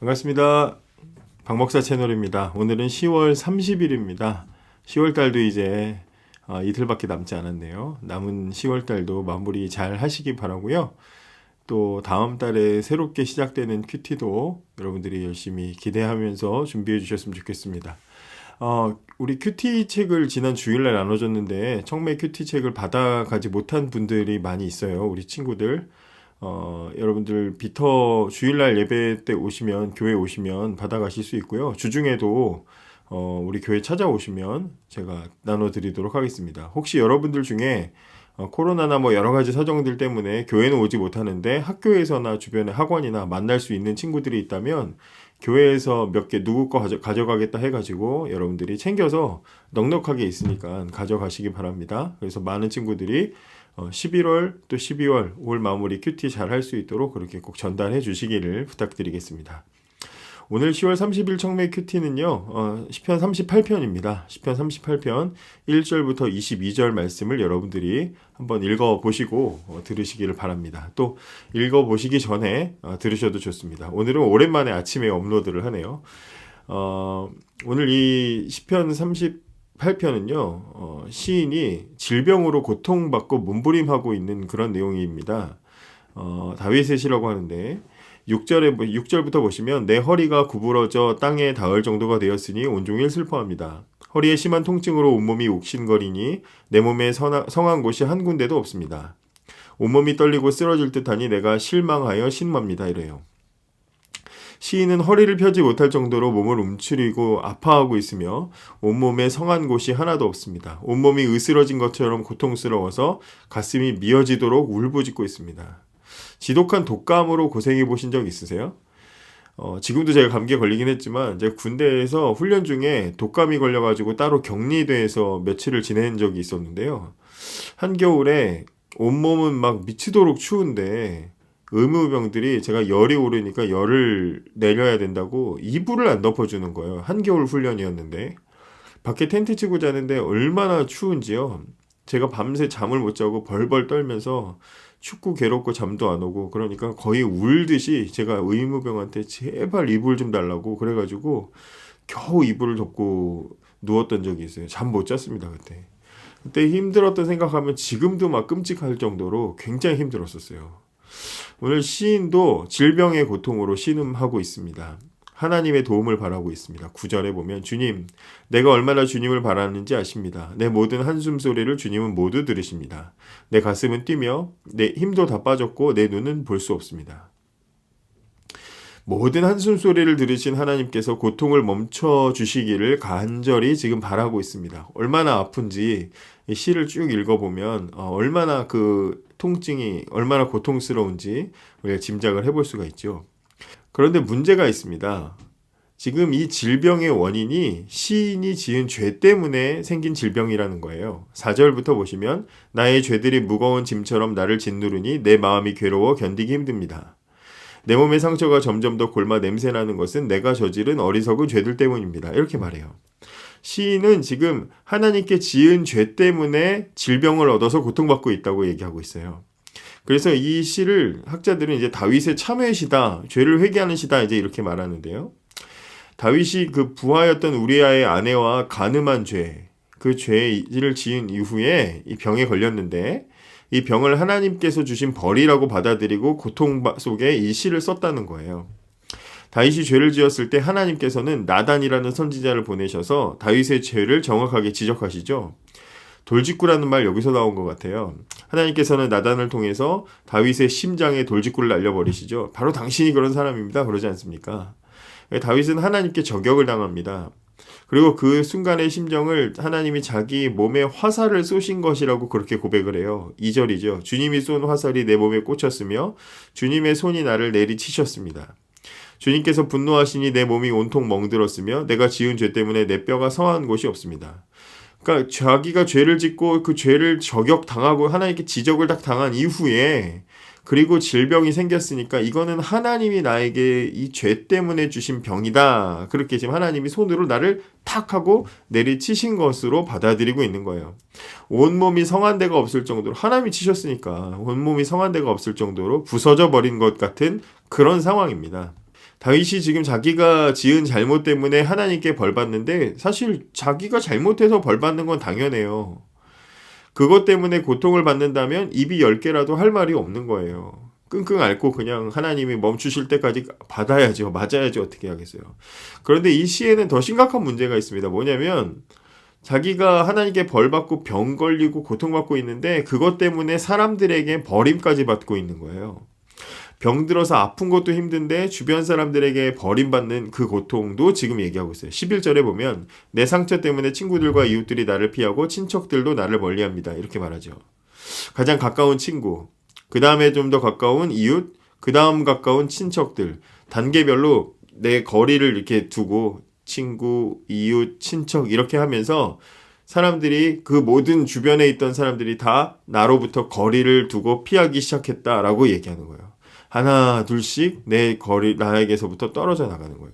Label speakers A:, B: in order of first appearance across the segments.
A: 반갑습니다. 박목사 채널입니다. 오늘은 10월 30일입니다. 10월 달도 이제 이틀밖에 남지 않았네요. 남은 10월 달도 마무리 잘 하시기 바라고요. 또 다음 달에 새롭게 시작되는 큐티도 여러분들이 열심히 기대하면서 준비해 주셨으면 좋겠습니다. 우리 큐티 책을 지난 주일날 나눠줬는데 청매 큐티 책을 받아가지 못한 분들이 많이 있어요. 우리 친구들. 여러분들 비터 주일날 예배 때 오시면 교회 오시면 받아가실 수 있고요. 주중에도 우리 교회 찾아오시면 제가 나눠드리도록 하겠습니다. 혹시 여러분들 중에 코로나나 뭐 여러 가지 사정들 때문에 교회는 오지 못하는데 학교에서나 주변에 학원이나 만날 수 있는 친구들이 있다면 교회에서 몇 개 누구 거 가져가겠다 해가지고 여러분들이 챙겨서 넉넉하게 있으니까 가져가시기 바랍니다. 그래서 많은 친구들이 11월 또 12월 올 마무리 큐티 잘 할 수 있도록 그렇게 꼭 전달해 주시기를 부탁드리겠습니다. 오늘 10월 30일 청매 큐티는요, 시편 38편입니다. 시편 38편 1절부터 22절 말씀을 여러분들이 한번 읽어보시고 들으시기를 바랍니다. 또 읽어보시기 전에 들으셔도 좋습니다. 오늘은 오랜만에 아침에 업로드를 하네요. 오늘 이 시편 38편은요, 시인이 질병으로 고통받고 몸부림하고 있는 그런 내용입니다. 다윗의 시라고 하는데 6절부터 보시면 내 허리가 구부러져 땅에 닿을 정도가 되었으니 온종일 슬퍼합니다. 허리에 심한 통증으로 온몸이 옥신거리니 내 몸에 성한 곳이 한 군데도 없습니다. 온몸이 떨리고 쓰러질 듯하니 내가 실망하여 신음합니다. 이래요. 시인은 허리를 펴지 못할 정도로 몸을 움츠리고 아파하고 있으며 온몸에 성한 곳이 하나도 없습니다. 온몸이 으스러진 것처럼 고통스러워서 가슴이 미어지도록 울부짖고 있습니다. 지독한 독감으로 고생해 보신 적 있으세요? 지금도 제가 감기에 걸리긴 했지만 제가 군대에서 훈련 중에 독감이 걸려가지고 따로 격리돼서 며칠을 지낸 적이 있었는데요. 한겨울에 온몸은 막 미치도록 추운데 의무병들이 제가 열이 오르니까 열을 내려야 된다고 이불을 안 덮어주는 거예요. 한겨울 훈련이었는데 밖에 텐트 치고 자는데 얼마나 추운지요. 제가 밤새 잠을 못 자고 벌벌 떨면서 춥고 괴롭고 잠도 안 오고 그러니까 거의 울듯이 제가 의무병한테 제발 이불 좀 달라고 그래가지고 겨우 이불을 덮고 누웠던 적이 있어요. 잠 못 잤습니다. 그때 힘들었던 생각하면 지금도 막 끔찍할 정도로 굉장히 힘들었었어요. 오늘 시인도 질병의 고통으로 신음하고 있습니다. 하나님의 도움을 바라고 있습니다. 9절에 보면 주님, 내가 얼마나 주님을 바라는지 아십니다. 내 모든 한숨 소리를 주님은 모두 들으십니다. 내 가슴은 뛰며 내 힘도 다 빠졌고 내 눈은 볼 수 없습니다. 모든 한숨 소리를 들으신 하나님께서 고통을 멈춰 주시기를 간절히 지금 바라고 있습니다. 얼마나 아픈지 이 시를 쭉 읽어보면 얼마나 그 통증이 얼마나 고통스러운지 우리가 짐작을 해볼 수가 있죠. 그런데 문제가 있습니다. 지금 이 질병의 원인이 시인이 지은 죄 때문에 생긴 질병이라는 거예요. 4절부터 보시면 나의 죄들이 무거운 짐처럼 나를 짓누르니 내 마음이 괴로워 견디기 힘듭니다. 내 몸의 상처가 점점 더 골마 냄새나는 것은 내가 저지른 어리석은 죄들 때문입니다. 이렇게 말해요. 시인은 지금 하나님께 지은 죄 때문에 질병을 얻어서 고통받고 있다고 얘기하고 있어요. 그래서 이 시를 학자들은 이제 다윗의 참회 시다, 죄를 회개하는 시다 이제 이렇게 말하는데요. 다윗이 그 부하였던 우리아의 아내와 간음한 죄, 그 죄를 지은 이후에 이 병에 걸렸는데 이 병을 하나님께서 주신 벌이라고 받아들이고 고통 속에 이 시를 썼다는 거예요. 다윗이 죄를 지었을 때 하나님께서는 나단이라는 선지자를 보내셔서 다윗의 죄를 정확하게 지적하시죠. 돌직구라는 말 여기서 나온 것 같아요. 하나님께서는 나단을 통해서 다윗의 심장에 돌직구를 날려버리시죠. 바로 당신이 그런 사람입니다. 그러지 않습니까? 다윗은 하나님께 저격을 당합니다. 그리고 그 순간의 심정을 하나님이 자기 몸에 화살을 쏘신 것이라고 그렇게 고백을 해요. 2절이죠. 주님이 쏜 화살이 내 몸에 꽂혔으며 주님의 손이 나를 내리치셨습니다. 주님께서 분노하시니 내 몸이 온통 멍들었으며 내가 지은 죄 때문에 내 뼈가 성한 곳이 없습니다. 그러니까 자기가 죄를 짓고 그 죄를 저격당하고 하나님께 지적을 딱 당한 이후에 그리고 질병이 생겼으니까 이거는 하나님이 나에게 이 죄 때문에 주신 병이다. 그렇게 지금 하나님이 손으로 나를 탁 하고 내리치신 것으로 받아들이고 있는 거예요. 온몸이 성한 데가 없을 정도로 하나님이 치셨으니까 온몸이 성한 데가 없을 정도로 부서져 버린 것 같은 그런 상황입니다. 다윗이 지금 자기가 지은 잘못 때문에 하나님께 벌 받는데 사실 자기가 잘못해서 벌 받는 건 당연해요. 그것 때문에 고통을 받는다면 입이 10개라도 할 말이 없는 거예요. 끙끙 앓고 그냥 하나님이 멈추실 때까지 받아야죠. 맞아야지 어떻게 하겠어요. 그런데 이 시에는 더 심각한 문제가 있습니다. 뭐냐면 자기가 하나님께 벌 받고 병 걸리고 고통받고 있는데 그것 때문에 사람들에게 버림까지 받고 있는 거예요. 병들어서 아픈 것도 힘든데 주변 사람들에게 버림받는 그 고통도 지금 얘기하고 있어요. 11절에 보면 내 상처 때문에 친구들과 이웃들이 나를 피하고 친척들도 나를 멀리합니다. 이렇게 말하죠. 가장 가까운 친구, 그 다음에 좀 더 가까운 이웃, 그 다음 가까운 친척들, 단계별로 내 거리를 이렇게 두고 친구, 이웃, 친척 이렇게 하면서 사람들이 그 모든 주변에 있던 사람들이 다 나로부터 거리를 두고 피하기 시작했다라고 얘기하는 거예요. 하나 둘씩 내 거리 나에게서부터 떨어져 나가는 거예요.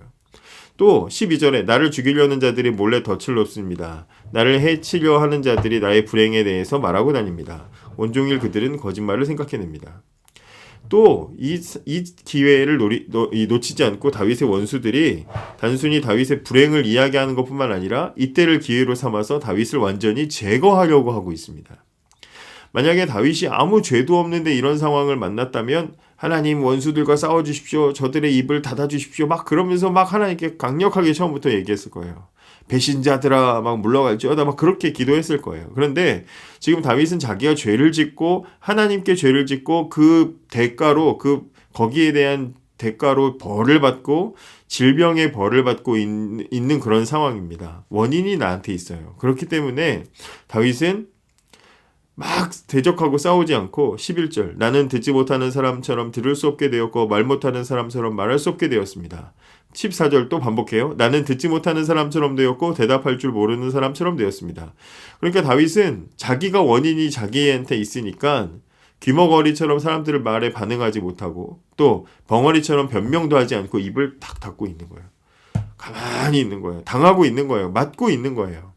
A: 또 12절에 나를 죽이려는 자들이 몰래 덫을 놓습니다. 나를 해치려 하는 자들이 나의 불행에 대해서 말하고 다닙니다. 온종일 그들은 거짓말을 생각해냅니다. 또 이 기회를 놓치지 않고 다윗의 원수들이 단순히 다윗의 불행을 이야기하는 것뿐만 아니라 이때를 기회로 삼아서 다윗을 완전히 제거하려고 하고 있습니다. 만약에 다윗이 아무 죄도 없는데 이런 상황을 만났다면 하나님 원수들과 싸워주십시오. 저들의 입을 닫아주십시오. 막 그러면서 막 하나님께 강력하게 처음부터 얘기했을 거예요. 배신자들아 막 물러갈지어다 막 그렇게 기도했을 거예요. 그런데 지금 다윗은 자기가 죄를 짓고 하나님께 죄를 짓고 그 대가로 거기에 대한 대가로 벌을 받고 질병의 벌을 받고 있는 그런 상황입니다. 원인이 나한테 있어요. 그렇기 때문에 다윗은 막 대적하고 싸우지 않고 11절 나는 듣지 못하는 사람처럼 들을 수 없게 되었고 말 못하는 사람처럼 말할 수 없게 되었습니다. 14절 또 반복해요. 나는 듣지 못하는 사람처럼 되었고 대답할 줄 모르는 사람처럼 되었습니다. 그러니까 다윗은 자기가 원인이 자기한테 있으니까 귀머거리처럼 사람들의 말에 반응하지 못하고 또 벙어리처럼 변명도 하지 않고 입을 탁 닫고 있는 거예요. 가만히 있는 거예요. 당하고 있는 거예요. 맞고 있는 거예요.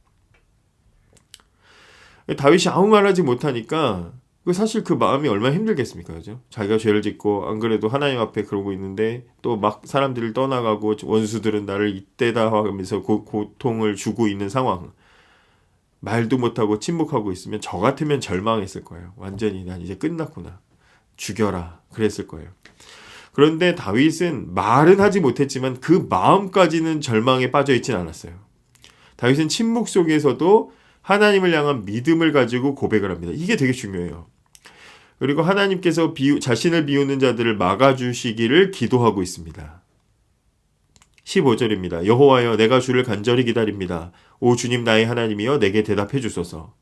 A: 다윗이 아무 말 하지 못하니까 사실 그 마음이 얼마나 힘들겠습니까? 그죠? 자기가 죄를 짓고 안 그래도 하나님 앞에 그러고 있는데 또 막 사람들을 떠나가고 원수들은 나를 이때다 하면서 고통을 주고 있는 상황. 말도 못하고 침묵하고 있으면 저 같으면 절망했을 거예요. 완전히 난 이제 끝났구나. 죽여라. 그랬을 거예요. 그런데 다윗은 말은 하지 못했지만 그 마음까지는 절망에 빠져 있진 않았어요. 다윗은 침묵 속에서도 하나님을 향한 믿음을 가지고 고백을 합니다. 이게 되게 중요해요. 그리고 하나님께서 자신을 비우는 자들을 막아주시기를 기도하고 있습니다. 15절입니다. 여호와여 내가 주를 간절히 기다립니다. 오 주님 나의 하나님이여 내게 대답해 주소서.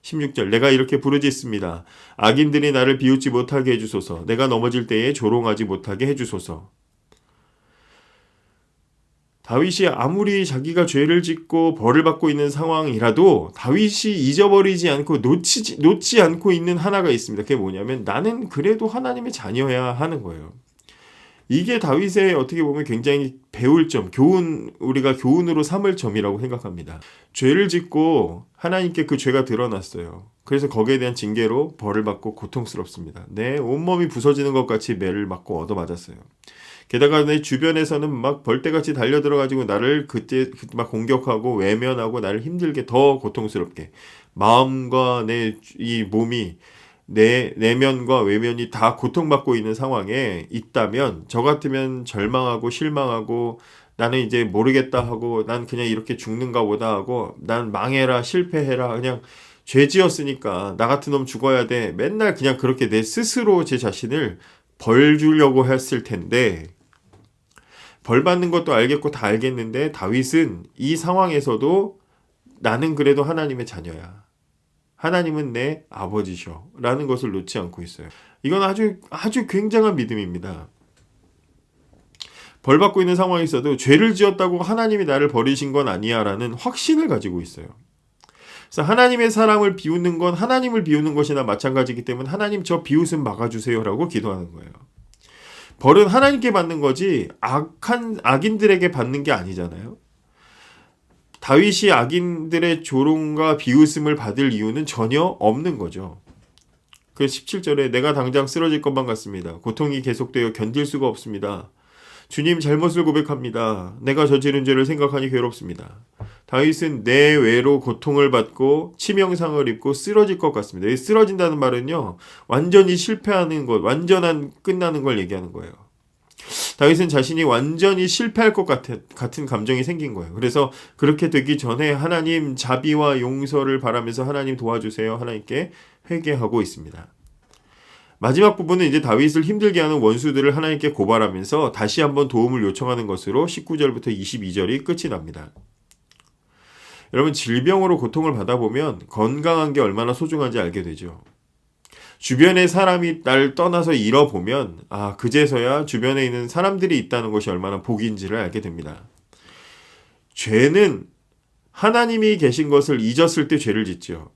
A: 16절 내가 이렇게 부르짖습니다. 악인들이 나를 비웃지 못하게 해주소서. 내가 넘어질 때에 조롱하지 못하게 해주소서. 다윗이 아무리 자기가 죄를 짓고 벌을 받고 있는 상황이라도 다윗이 잊어버리지 않고 놓지 않고 있는 하나가 있습니다. 그게 뭐냐면 나는 그래도 하나님의 자녀야 하는 거예요. 이게 다윗의 어떻게 보면 굉장히 배울 점, 우리가 교훈으로 삼을 점이라고 생각합니다. 죄를 짓고 하나님께 그 죄가 드러났어요. 그래서 거기에 대한 징계로 벌을 받고 고통스럽습니다. 내 온몸이 부서지는 것 같이 매를 맞고 얻어맞았어요. 게다가 내 주변에서는 막 벌떼같이 달려들어가지고 나를 그때 막 공격하고 외면하고 나를 힘들게 더 고통스럽게 마음과 내 이 몸이 내 내면과 외면이 다 고통받고 있는 상황에 있다면 저 같으면 절망하고 실망하고 나는 이제 모르겠다 하고 난 그냥 이렇게 죽는가 보다 하고 난 망해라 실패해라 그냥 죄 지었으니까 나 같은 놈 죽어야 돼 맨날 그냥 그렇게 내 스스로 제 자신을 벌 주려고 했을 텐데 벌 받는 것도 알겠고 다 알겠는데 다윗은 이 상황에서도 나는 그래도 하나님의 자녀야. 하나님은 내 아버지셔. 라는 것을 놓지 않고 있어요. 이건 아주 굉장한 믿음입니다. 벌 받고 있는 상황에서도 죄를 지었다고 하나님이 나를 버리신 건 아니야 라는 확신을 가지고 있어요. 그래서 하나님의 사랑을 비웃는 건 하나님을 비웃는 것이나 마찬가지이기 때문에 하나님 저 비웃음 막아주세요 라고 기도하는 거예요. 벌은 하나님께 받는 거지 악인들에게 받는 게 아니잖아요. 다윗이 악인들의 조롱과 비웃음을 받을 이유는 전혀 없는 거죠. 그 17절에 내가 당장 쓰러질 것만 같습니다. 고통이 계속되어 견딜 수가 없습니다. 주님 잘못을 고백합니다. 내가 저지른 죄를 생각하니 괴롭습니다. 다윗은 내외로 고통을 받고 치명상을 입고 쓰러질 것 같습니다. 이 쓰러진다는 말은요, 완전히 실패하는 것, 완전한 끝나는 걸 얘기하는 거예요. 다윗은 자신이 완전히 실패할 것 같은 감정이 생긴 거예요. 그래서 그렇게 되기 전에 하나님 자비와 용서를 바라면서 하나님 도와주세요. 하나님께 회개하고 있습니다. 마지막 부분은 이제 다윗을 힘들게 하는 원수들을 하나님께 고발하면서 다시 한번 도움을 요청하는 것으로 19절부터 22절이 끝이 납니다. 여러분, 질병으로 고통을 받아보면 건강한 게 얼마나 소중한지 알게 되죠. 주변에 사람이 날 떠나서 잃어보면 그제서야 주변에 있는 사람들이 있다는 것이 얼마나 복인지를 알게 됩니다. 죄는 하나님이 계신 것을 잊었을 때 죄를 짓죠.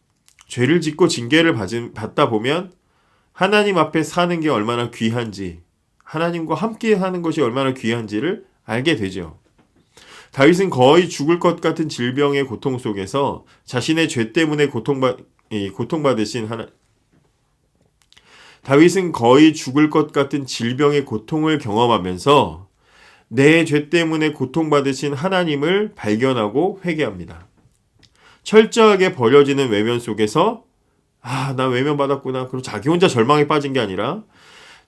A: 죄를 짓고 징계를 받다 보면 하나님 앞에 사는 게 얼마나 귀한지, 하나님과 함께 하는 것이 얼마나 귀한지를 알게 되죠. 다윗은 거의 죽을 것 같은 질병의 고통 속에서 자신의 죄 때문에 고통받으신 다윗은 거의 죽을 것 같은 질병의 고통을 경험하면서 내 죄 때문에 고통받으신 하나님을 발견하고 회개합니다. 철저하게 버려지는 외면 속에서 나 외면받았구나. 그리고 자기 혼자 절망에 빠진 게 아니라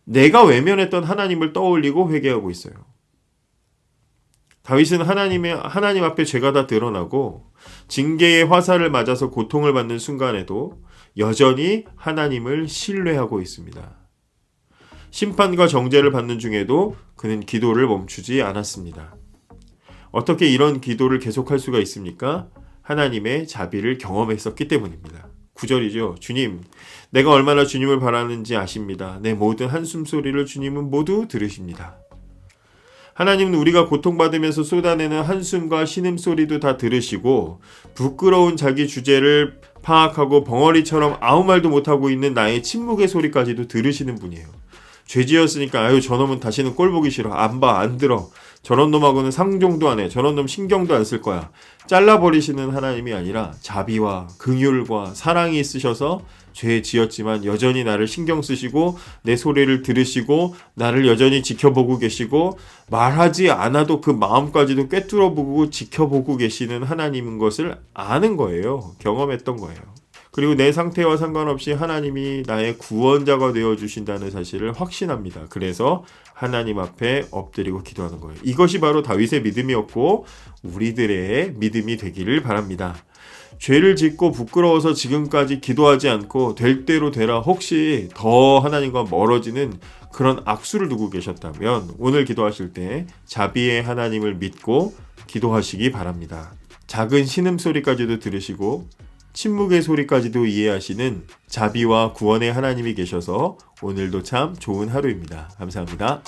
A: 내가 외면했던 하나님을 떠올리고 회개하고 있어요. 다윗은 하나님 앞에 죄가 다 드러나고 징계의 화살을 맞아서 고통을 받는 순간에도 여전히 하나님을 신뢰하고 있습니다. 심판과 정죄를 받는 중에도 그는 기도를 멈추지 않았습니다. 어떻게 이런 기도를 계속할 수가 있습니까? 하나님의 자비를 경험했었기 때문입니다. 9절이죠. 주님, 내가 얼마나 주님을 바라는지 아십니다. 내 모든 한숨소리를 주님은 모두 들으십니다. 하나님은 우리가 고통받으면서 쏟아내는 한숨과 신음소리도 다 들으시고 부끄러운 자기 주제를 파악하고 벙어리처럼 아무 말도 못하고 있는 나의 침묵의 소리까지도 들으시는 분이에요. 죄지었으니까 저놈은 다시는 꼴 보기 싫어. 안 봐, 안 들어. 저런 놈하고는 상종도 안 해. 저런 놈 신경도 안 쓸 거야. 잘라버리시는 하나님이 아니라 자비와 긍휼과 사랑이 있으셔서 죄 지었지만 여전히 나를 신경 쓰시고 내 소리를 들으시고 나를 여전히 지켜보고 계시고 말하지 않아도 그 마음까지도 꿰뚫어보고 지켜보고 계시는 하나님인 것을 아는 거예요. 경험했던 거예요. 그리고 내 상태와 상관없이 하나님이 나의 구원자가 되어주신다는 사실을 확신합니다. 그래서 하나님 앞에 엎드리고 기도하는 거예요. 이것이 바로 다윗의 믿음이었고 우리들의 믿음이 되기를 바랍니다. 죄를 짓고 부끄러워서 지금까지 기도하지 않고 될 대로 되라 혹시 더 하나님과 멀어지는 그런 악수를 두고 계셨다면 오늘 기도하실 때 자비의 하나님을 믿고 기도하시기 바랍니다. 작은 신음소리까지도 들으시고 침묵의 소리까지도 이해하시는 자비와 구원의 하나님이 계셔서 오늘도 참 좋은 하루입니다. 감사합니다.